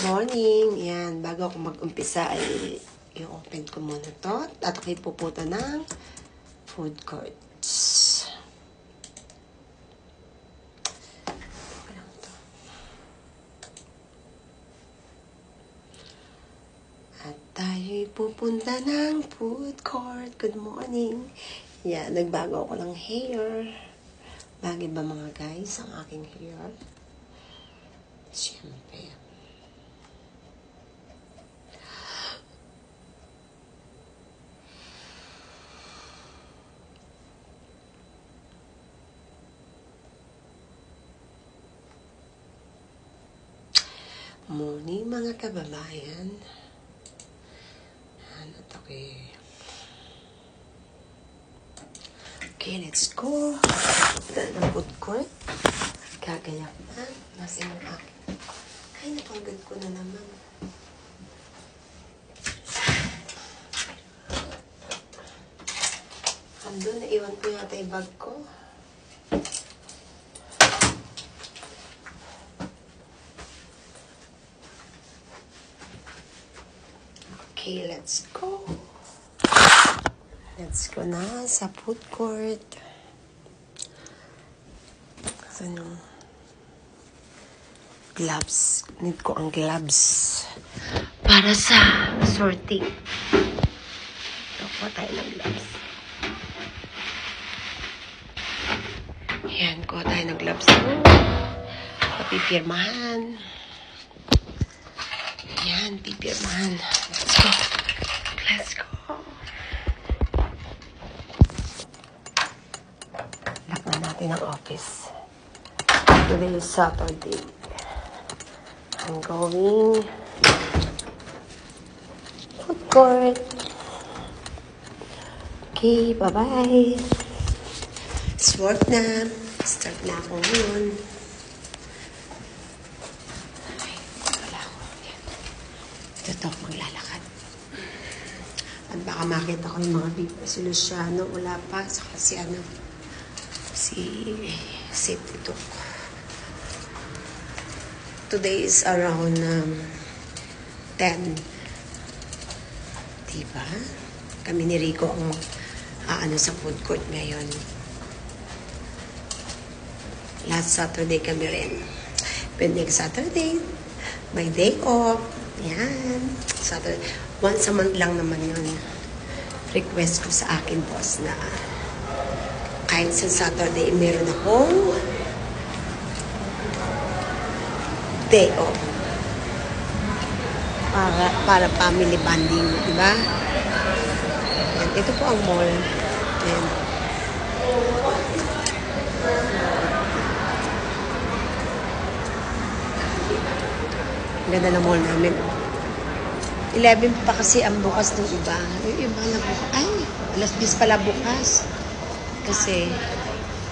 Morning. Yan. Bago ako mag-umpisa ay i-open ko muna to. At ako'y pupunta ng food courts. At tayo'y pupunta ng food court. Good morning. Yan. Nagbago ako ng hair. Bagay ba mga guys ang aking hair? Siyempre. Morning mga kababayan. Ano to kay? Okay, let's go. Punta ng food court. Gagayak na. Nasa yung akin. Ay, napagod ko na naman. Andun, naiwan ko yata yung bag ko. Okay, let's go. Let's go na sa food court. Saan yung gloves? Need ko ang gloves para sa sorting. Kuha tayo ng gloves. Yan, kuha tayo ng gloves. Papipirmahan. Yan, pipirmahan. Let's go. Let's go. Lakman natin ang office. Today is Saturday. I'm going food court. Okay, bye-bye. It's work na. Start na ako ngayon. Ito ako maglalakad. At baka makita ko yung mga people. Si Luciano, wala pa. Saka si Safety Talk. Today is around 10. Diba? Kami ni Rico ang sa food court ngayon. Last Saturday kami rin. But next Saturday, my day off. Yan. Saturday. Once a month lang naman yun. Request ko sa akin boss na kahit sa Saturday, meron akong day off. Para family bonding. Diba? Yan. Ito po ang mall. Yan. Ganda ng mall namin. 11 pa kasi ang bukas ng iba. Yung iba na bukas. Ay, alas 10 pala bukas. Kasi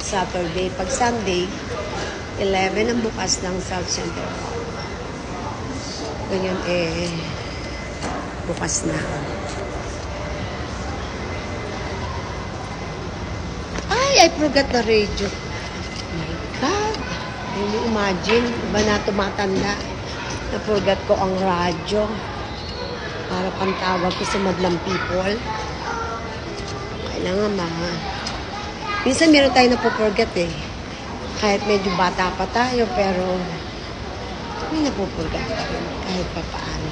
Saturday. Pag Sunday, 11 ang bukas ng South Center. Ganyan bukas na. Ay, I forgot the radio. Oh my God. Hindi imagine. Iba na tumatanda. Na-forgot ko ang radyo para pantawag ko sa madlang people. Kailangan minsan meron tayo na-forget Kahit medyo bata pa tayo, pero may na-forget pa rin kahit pa paano.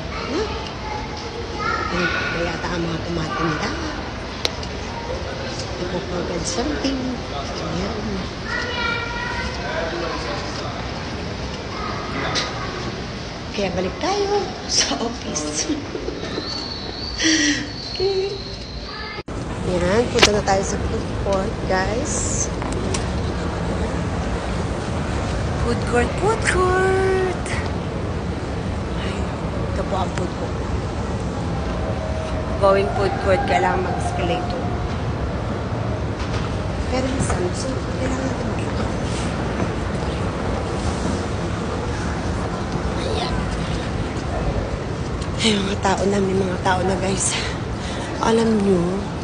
Kaya yata ang mga tumatanda. Na-forget something. Ayan. Kaya balik tayo sa office. Okay. Yan, punta na tayo sa food court, guys. Food court, food court! Ay, ito po ang food court. Going food court, kailangan mag-escalator. Pero minsan, kailangan natin mag-escalator. Ay, mga tao na, may mga tao na guys. Alam nyo,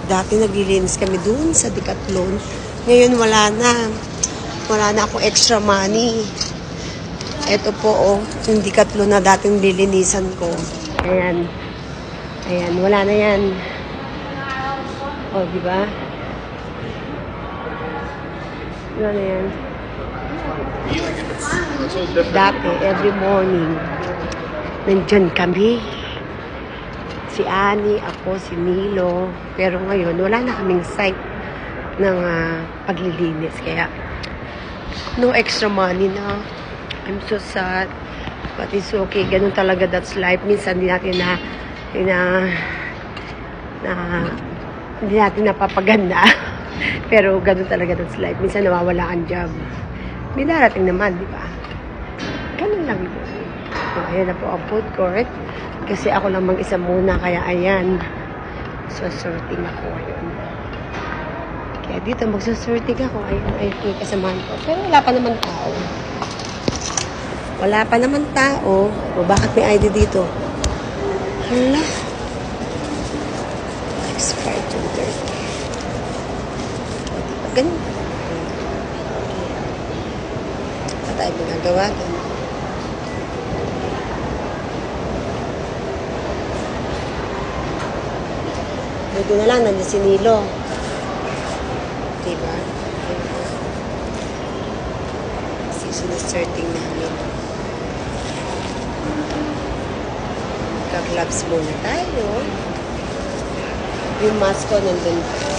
dati naglilinis kami dun sa Decathlon. Ngayon wala na. Wala na akong extra money. Ito po, oh, yung Decathlon na dating lilinisan ko. Ayan. Ayan, wala na yan. Oh, di ba? Wala na yan. Dati, every morning, nandyan kami. Si Annie, ako, si Milo. Pero ngayon, wala na kaming site ng paglilinis. Kaya, no extra money na. I'm so sad. But it's okay. Ganun talaga, that's life. Minsan, hindi natin hindi natin napapaganda. Pero ganun talaga, that's life. Minsan, nawawala ang job. May darating naman, di ba? Ganun lang yun. So, ayan na po ang food court. Kasi ako lang mag-isa muna. Kaya, ayan. So, sorting ako. Ayun. Kaya dito, magsasorting ako. Ayun, ayun, kasamahan ko. Pero wala pa naman tao. Wala pa naman tao. O bakit may ID dito? Hala. Expired to 30. Ganun. Ano tayo ginagawa doon? Buti na lang, nandiyan si Nilo. Diba? Kasi sinasorting namin. Magka-gloves muna tayo. Yung mask ko nandun pa.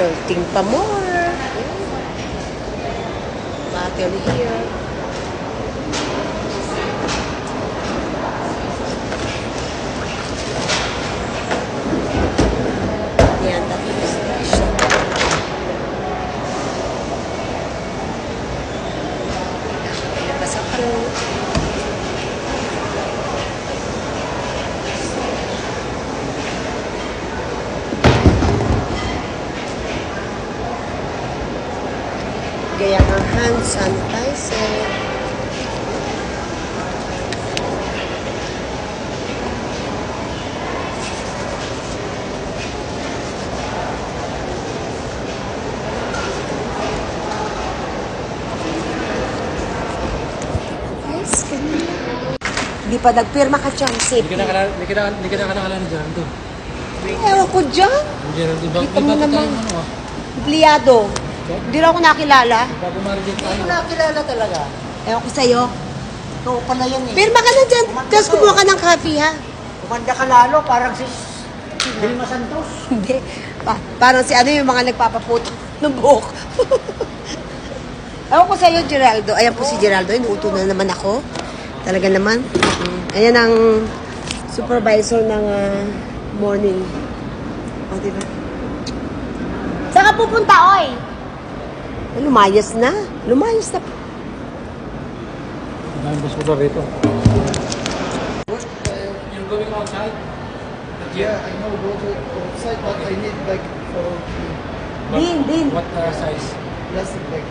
Sorting pa more. Bottle here. Yan, tapos na siya. Ilabas ako. Gaya ang hand sanitizer. Yes, ganun. Hindi pa nagpirma ka dyan, safe. Hindi ka nakalala ni Geraldo. Ewan ko dyan. Geraldo, Kita mo bago naman. tayo, ano, Empleyado. Hindi rin ako nakilala. bago marinig tayo. Nakilala talaga. Ewan ko sa'yo. Ikaw pala yan eh. Pirma ka na dyan. Tapos kumuha ka ng coffee, ha? Kumanda ka lalo, parang si Vilma Santos. Hindi. Parang si ano yung mga nagpapaputo ng buhok. Ewan ko sa'yo, Geraldo. Ayan po si Geraldo. Inuuto na naman ako. Talaga naman. Ayan ang supervisor ng morning. O, diba? Saan ka pupunta, oy? Lumayas na. Lumayas na. Ang basura rito. You're going outside? Yeah, I know, go to outside, but I need like for Din. What size? plastic bag.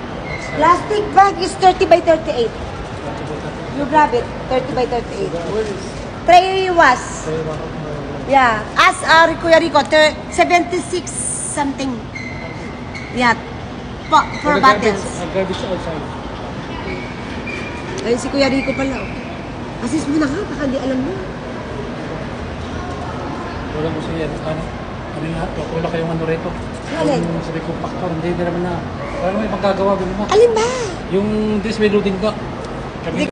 Plastic bag is 30 by 38. You grab it. 30 by 38. Where is? Tray was. Yeah. As Kuya Rico, 76 something. Yeah. For bottles. Garbage outside. Ayun si Kuya Rico pala. Oh. Assist mo na ka, baka di alam mo. Wala ko siya. Ano na, wala kayong ano rito. Alin? Yung sabi ko, paktor, hindi naman na. Wala naman yung magagawa, gano'n ba? Alin ba? Yung this may loading dock. Kami